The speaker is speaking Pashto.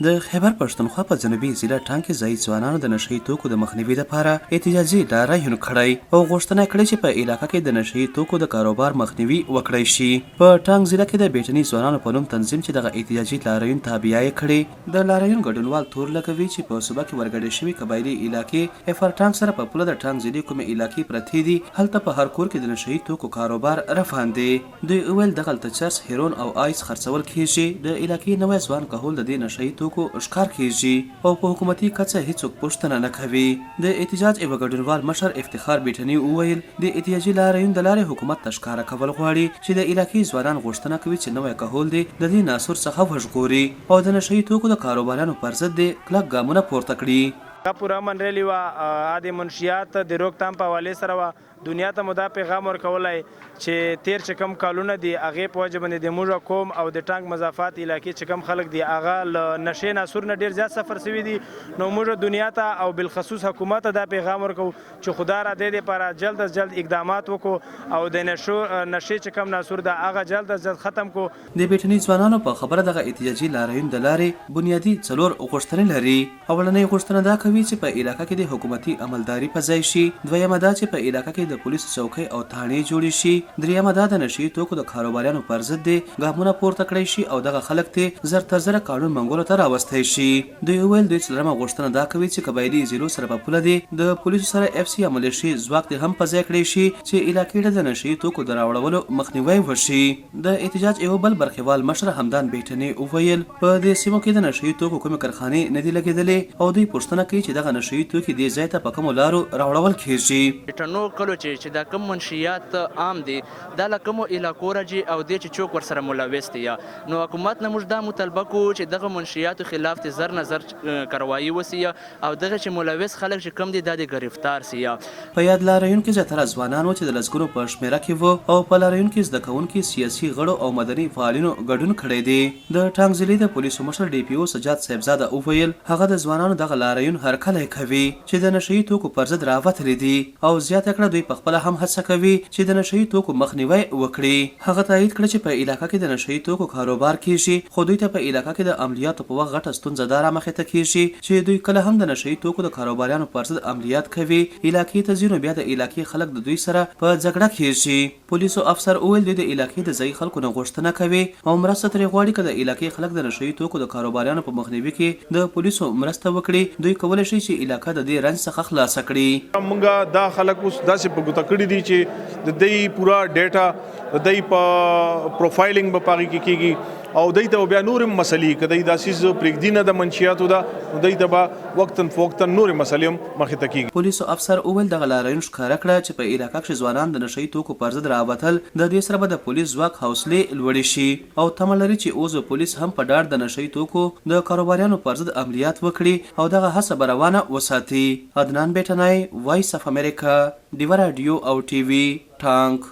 د خیبر پښتونخوا په جنوبي ضلع ټانک کې ځایي ځوانانو د نشهیي توکو د مخنیوي لپاره احتجاجي لاریون کړی او غوښتنه کړې چې په علاقه کې د نشهیي توکو د کاروبار مخنیوي وکړی شي. په ټانک ضلع کې د بیټني ځوانانو په نوم تنظیم چې دغه احتجاجي لاریون تابعه یې کړې، د لاریون ګډونوال تور لګوي چې په صوبه کې ورګډې شوي قبایلي علاقې افر ټانک سره په پوله د ټانک ضلع کومې علاقې پرتې دي، هلته په هر کور کې د نشهیي توکو کاروبار روان دی. دوی وویل دغلته چرس، هیرون او آیس خرڅول کیږي، د علاقې نوی ځوان کهول د دې نشهیي توکو ښکار کیږي او په حکومتي کچه هیڅوک پوښتنه نه کوي. د احتجاج یو ګډونوال مشر افتخار بیټني وویل د احتجاجي لاریون د لارې حکومت ته ښکاره کول غواړي چې د علاقې ځوانان غوښتنه کوي چې نوی کهول دی د دې ناسور څخه وژغوري او د نشهیي توکو د کاروبارانو پر ضد دی کلک ګامونه پورته کړي. پورا منرلی و د منشیات د روکتام په حواله سره و دنیا ته مدا پیغام ورکولای چې تیر چې کم کالونه دی هغه په وجه باندې د موږ قوم او د ټانک مضافات علاقې چې کم خلک دی هغه نشه ناسور نه ډیر زیات سفر سوي دي. نو موږ دنیا ته او بالخصوص حکومت ته دا پیغام ورکو چې خدا را دې لپاره جلد از جلد اقدامات وکړو او د نشه چې کم ناسور دا هغه جلد از جلد ختم کو. د بیټني ځوانانو په خبره دغه احتجاجي لاریون د لارې بنیادی څلور غوښتنې لري. اولنۍ غوښتنه دا کوي چې په علاقه کې د حکومتي عملداري په ځای شي، دویمه دا چې په علاقه کې د پولیسو چوکۍ او تاڼې جوړې شي، دریمه دا د نشهیي توکو د کاروباریانو پر ضد دی ګامونه پورته کړی شي او دغه خلک ته زر تر زره قانون منګولو ته راوستی شي. دوی وویل دوی څلورمه غوښتنه دا کوي چې قبایلي ضلعو سره په پوله دی د پولیسو سره اف سی عملي شي ځواک دې هم په ځای کړی شي چې علاقې ته د نشهیي توکو د راوړولو مخنیوی وشي. د احتجاج یو بل برخوال مشر همدان بیټني وویل په دې سیمو کې د نشهیي توکو کومې کارخانې نه دي لګېدلې او دوی پوښتنه کوي چې دغه نشهیي توکي دې ځای ته په کومو لارو راوړول کیږي. بیټنو کلو چې دا کوم منشیات عام دي دا له کومو علاقو راځي او دې چې څوک ورسره ملوث دي نو حکومت نه موږ دا مطالبه کوو چې دغه منشیاتو خلاف ته زر نظر کاروایی وسي او دغه چې ملوث خلک چې کم دي دا د گرفتار سي. په یاد لاریون کې زیاتره ځوانان و چې د لسګونو په شمیره کې وو او په لاریون کې زده کوونکي، سیاسي غړو او مدني فعالینو ګډون کړی دی. د ټانک ضلع د پولیسو مشر ډي پی او سجاد صاحبزاده وویل هغه د ځوانانو دغه لاریون هرکلی کوي چې د نشهیي توکو پر ضد راوتلي دي او زیاته کړه دوی په خپله هم هڅه کوي چې د نشهیي توکو مخنیوی وکړي. هغه تایید کړه چې په علاقه کې د نشهیي توکو کاروبار کیږي خو دوی ته په علاقه کې د عملیاتو په وخت غټه ستونزه دا رامخې ته کیږي چې دوی کله هم د نشهیي توکو د کاروباریانو پر ضد عملیات کوي، علاقې ته ځي نو بیا د علاقې خلک د دوی سره په جګړه کیږي. پولیسو افسر وویل دوی د علاقې د ځایي خلکو نه غوښتنه کوي او مرسته ترې غواړي که د علاقې خلک د نشهیي توکو د کاروباریانو په مخنیوي کې د پولیسو مرسته وکړي، دوی کولی شي چې علاقه د دې رنځ څخه خلاصه کړي. موږ دا خلک اوس داسې په ګوته کړي دي چې د دې پورا ډیټا د دې په پروفایلینګ به پاږي کېږي او دای ته بیا نور مسلې کدی د اساس پرېږدینه د منشیاتو دا دای ته به وقتن فوقتن نور مسلې مخې ته کیږي. پولیسو افسر اول دغه لاریون ښکاره کړه چې په علاقه کې ځوانان د نشهیي توکو پر ضد راوتل د دې سره به د پولیس ځواک حوصلې لوړې شي او تمه لري چې اوس پولیس هم په ډاډ د نشهیي توکو د کاروباریانو پر ضد عملیات وکړي او دغه هڅه به روانه وساتي. عدنان بیټنی، وایس اف امریکا، ډیوه راډیو او ټي وي، ټانک.